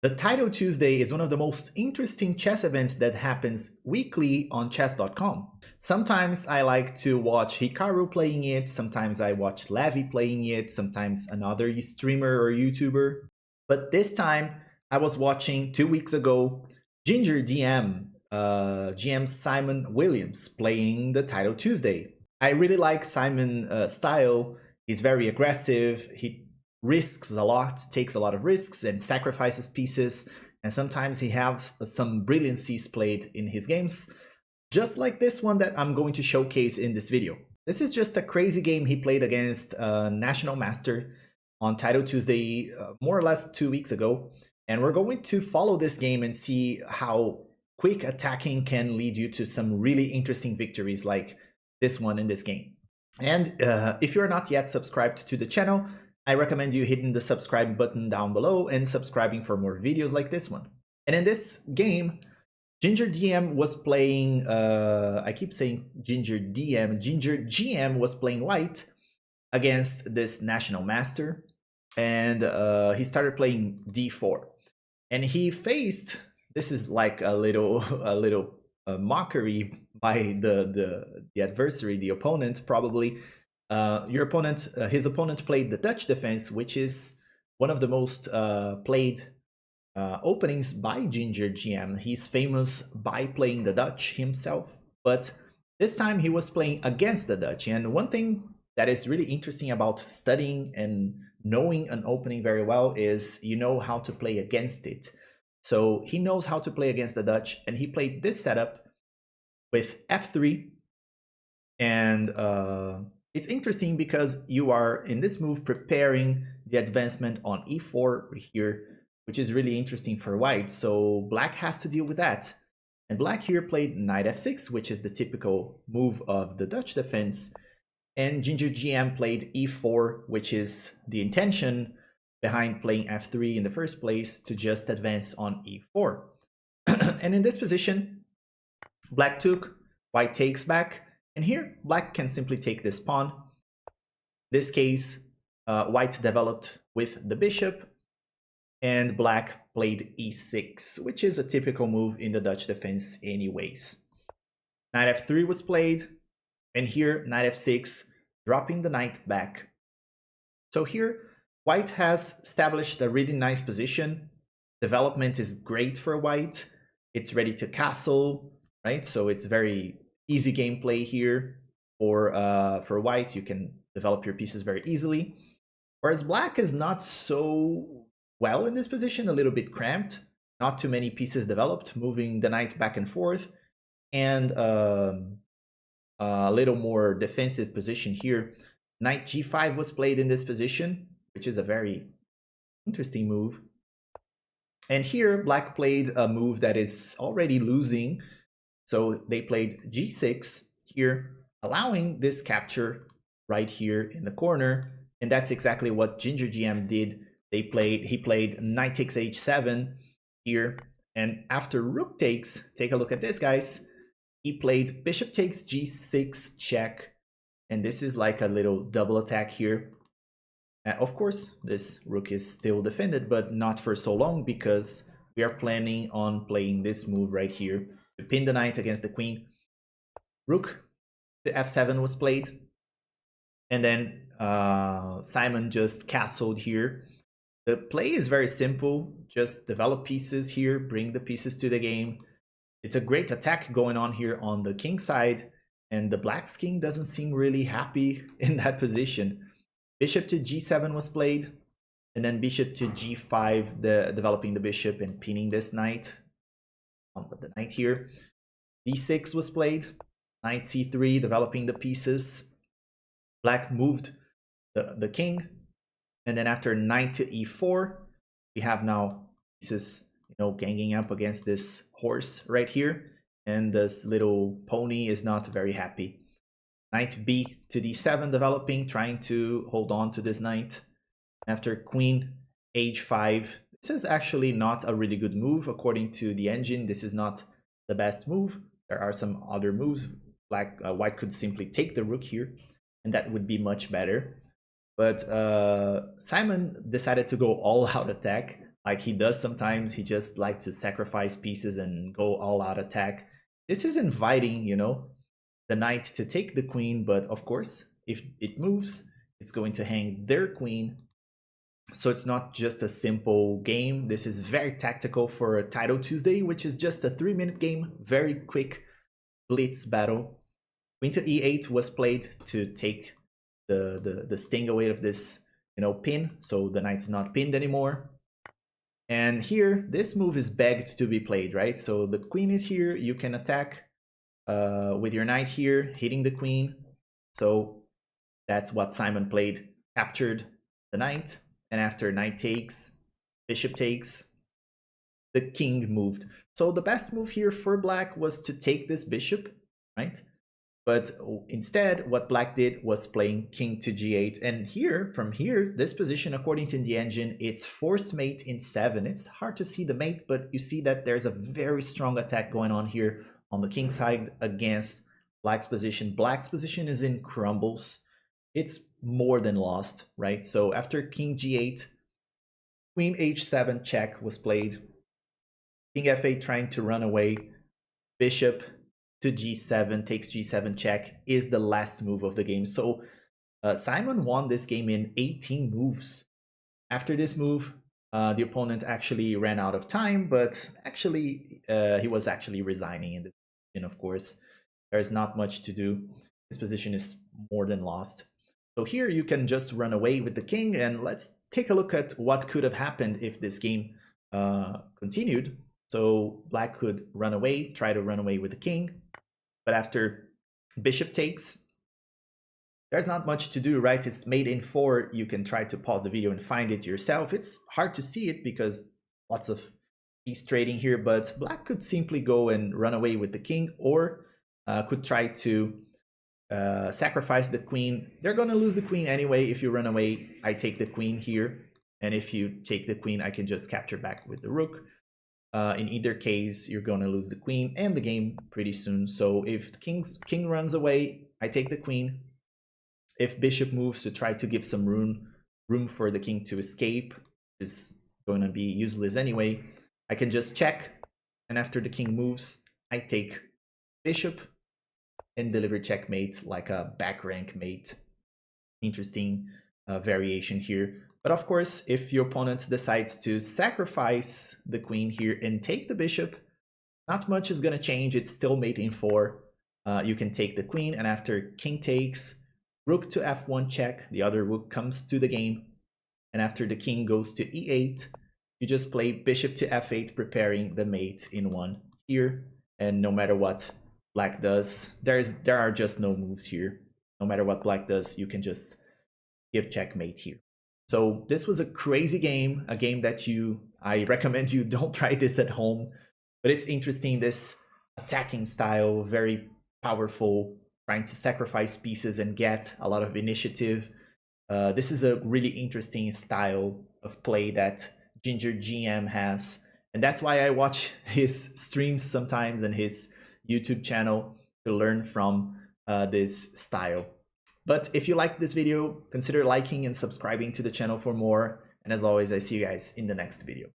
The Title Tuesday is one of the most interesting chess events that happens weekly on chess.com. Sometimes I like to watch Hikaru playing it, sometimes I watch Levy playing it, sometimes another streamer or YouTuber. But this time I was watching 2 weeks ago Ginger GM Simon Williams playing the Title Tuesday. I really like Simon's style. He's very aggressive. He risks a lot, takes a lot of risks, and sacrifices pieces. And sometimes he has some brilliancies played in his games, just like this one that I'm going to showcase in this video. This is just a crazy game he played against National Master on Title Tuesday, more or less 2 weeks ago. And we're going to follow this game and see how quick attacking can lead you to some really interesting victories like this one in this game. And if you're not yet subscribed to the channel, I recommend you hitting the subscribe button down below and subscribing for more videos like this one. And in this game, Ginger DM was playing, I keep saying Ginger DM, Ginger GM was playing white against this National Master. And he started playing d4. And he faced, this is like a little mockery by the adversary, the opponent probably. His opponent played the Dutch defense, which is one of the most played openings by Ginger GM. He's famous by playing the Dutch himself, but this time he was playing against the Dutch. And one thing that is really interesting about studying and knowing an opening very well is you know how to play against it. So he knows how to play against the Dutch, and he played this setup with f3, and it's interesting because you are in this move preparing the advancement on e4 here, which is really interesting for white. So black has to deal with that. And black here played knight f6, which is the typical move of the Dutch defense. And Ginger GM played e4, which is the intention behind playing f3 in the first place, to just advance on e4. And in this position, black took, white takes back, and here black can simply take this pawn. This case, white developed with the bishop, and black played e6, which is a typical move in the Dutch defense anyways. Knight f3 was played, and here knight f6, dropping the knight back. So here white has established a really nice position. Development is great for white. It's ready to castle, right? So it's very easy gameplay here for white. You can develop your pieces very easily. Whereas black is not so well in this position, a little bit cramped. Not too many pieces developed, moving the knight back and forth, and a little more defensive position here. Knight g5 was played in this position, which is a very interesting move. And here black played a move that is already losing. So they played g6 here, allowing this capture right here in the corner. And that's exactly what Ginger GM did. He played knight takes h7 here. And after rook takes, take a look at this, guys. He played bishop takes g6 check. And this is like a little double attack here. Of course, this rook is still defended, but not for so long, because we are planning on playing this move right here to pin the knight against the queen. Rook to f7 was played, and then Simon just castled here. The play is very simple. Just develop pieces here, bring the pieces to the game. It's a great attack going on here on the king side, and the black's king doesn't seem really happy in that position. Bishop to g7 was played, and then bishop to g5, developing the bishop and pinning this knight. But the knight here. d6 was played, knight c3, developing the pieces. Black moved the king, and then after knight to e4, we have now pieces, ganging up against this horse right here, and this little pony is not very happy. Knight b to d7 developing, trying to hold on to this knight. After queen h5, this is actually not a really good move according to the engine. This is not the best move. There are some other moves. White could simply take the rook here, and that would be much better. But Simon decided to go all-out attack. like he does sometimes. He just likes to sacrifice pieces and go all out attack. This is inviting, you know, the knight to take the queen, but of course, if it moves, it's going to hang their queen. So it's not just a simple game. This is very tactical for a Title Tuesday, which is just a 3-minute game, very quick blitz battle. Queen to e8 was played to take the sting away of this, you know, pin, so the knight's not pinned anymore. And here, this move is begged to be played, right? So the queen is here, you can attack with your knight here, hitting the queen. So that's what Simon played, captured the knight, and after knight takes, bishop takes, the king moved. So the best move here for black was to take this bishop, right? But instead, what black did was playing king to g8. And here, from here, this position, according to the engine, it's forced mate in 7. It's hard to see the mate, but you see that there's a very strong attack going on here on the king side against black's position. Black's position is in crumbles. It's more than lost, right? So after king g8, queen h7 check was played. King f8 trying to run away. Bishop to g7, takes g7 check, is the last move of the game. So Simon won this game in 18 moves. After this move, the opponent actually ran out of time, but actually he was actually resigning in this position, of course. There's not much to do. This position is more than lost. So here you can just run away with the king, and let's take a look at what could have happened if this game continued. So black could run away, try to run away with the king, but after bishop takes, there's not much to do, right? It's mate in 4. You can try to pause the video and find it yourself. It's hard to see it because lots of piece trading here, but black could simply go and run away with the king, or could try to sacrifice the queen. They're going to lose the queen anyway. If you run away, I take the queen here. And if you take the queen, I can just capture back with the rook. In either case, you're going to lose the queen and the game pretty soon. So if the king runs away, I take the queen. If bishop moves to try to give some room for the king to escape, is going to be useless anyway, I can just check. And after the king moves, I take bishop and deliver checkmate like a back rank mate. Interesting variation here. But of course, if your opponent decides to sacrifice the queen here and take the bishop, not much is going to change. It's still mate in 4. You can take the queen, and after king takes, rook to f1 check, the other rook comes to the game. And after the king goes to e8, you just play bishop to f8, preparing the mate in 1 here. And no matter what black does, there are just no moves here. No matter what black does, you can just give checkmate here. So this was a crazy game, a game that I recommend you don't try this at home, but it's interesting, this attacking style, very powerful, trying to sacrifice pieces and get a lot of initiative. This is a really interesting style of play that Ginger GM has, and that's why I watch his streams sometimes and his YouTube channel to learn from this style. But if you liked this video, consider liking and subscribing to the channel for more. And as always, I see you guys in the next video.